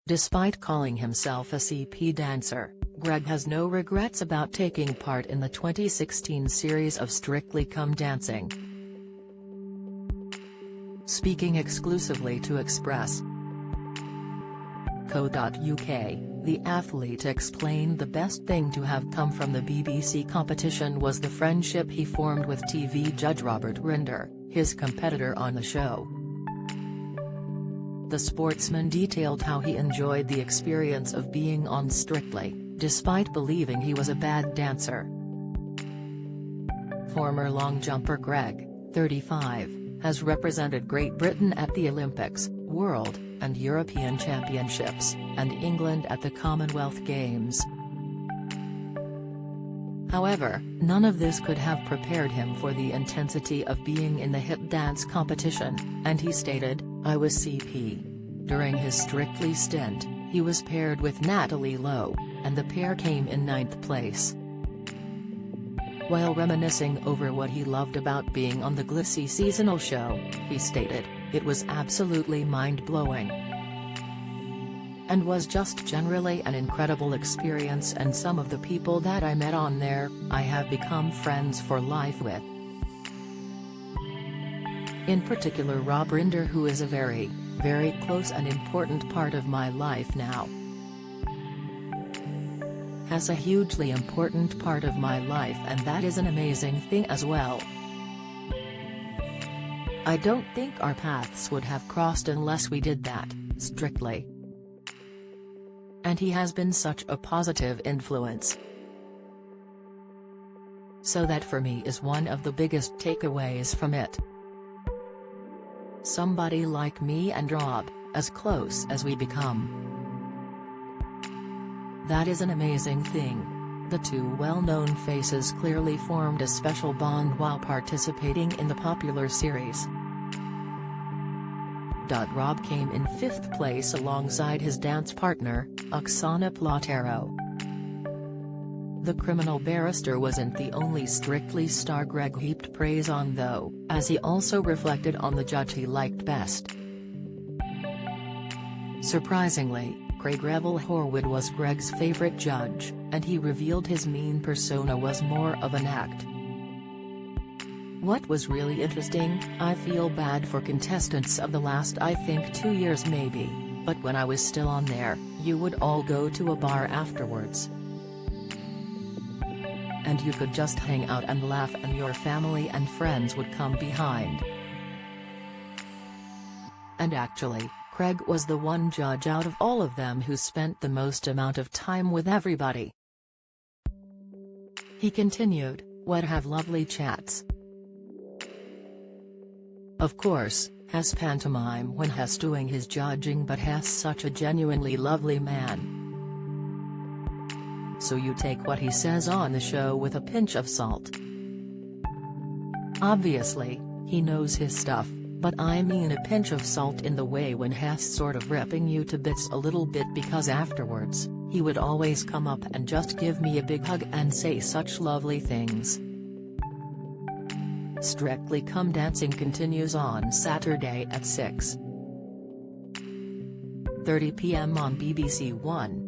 Despite calling himself a CP dancer, Greg has no regrets about taking part in the 2016 series of Strictly Come Dancing. Speaking exclusively to Express.co.uk, the athlete explained the best thing to have come from the BBC competition was the friendship he formed with TV judge Robert Rinder, his competitor on the show. The sportsman detailed how he enjoyed the experience of being on Strictly, despite believing he was a bad dancer. Former long jumper Greg, 35, has represented Great Britain at the Olympics, World, and European Championships, and England at the Commonwealth Games. However, none of this could have prepared him for the intensity of being in the hit dance competition, and he stated, "I was CP. During his Strictly stint, he was paired with Natalie Lowe, and the pair came in 9th place." While reminiscing over what he loved about being on the glitzy seasonal show, he stated, "It was absolutely mind-blowing. And was just generally an incredible experience, and some of the people that I met on there, I have become friends for life with. In particular Rob Rinder, who is a very, very close and important part of my life now. Has a hugely important part of my life, and that is an amazing thing as well. I don't think our paths would have crossed unless we did that, Strictly. And he has been such a positive influence. So that for me is one of the biggest takeaways from it. Somebody like me and Rob, as close as we become. That is an amazing thing." The two well-known faces clearly formed a special bond while participating in the popular series. Rob came in 5th place alongside his dance partner, Oksana Platero. The criminal barrister wasn't the only Strictly star Greg heaped praise on though, as he also reflected on the judge he liked best. Surprisingly, Craig Revel Horwood was Greg's favorite judge, and he revealed his mean persona was more of an act. "What was really interesting, I feel bad for contestants of the last I think 2 years maybe, but when I was still on there, you would all go to a bar afterwards. And you could just hang out and laugh, and your family and friends would come behind. And actually, Craig was the one judge out of all of them who spent the most amount of time with everybody." He continued, "Would have lovely chats. Of course, has pantomime when he's doing his judging, but has such a genuinely lovely man. So you take what he says on the show with a pinch of salt. Obviously, he knows his stuff, but I mean a pinch of salt in the way when he's sort of ripping you to bits a little bit, because afterwards, he would always come up and just give me a big hug and say such lovely things." Strictly Come Dancing continues on Saturday at 6:30 p.m. on BBC One.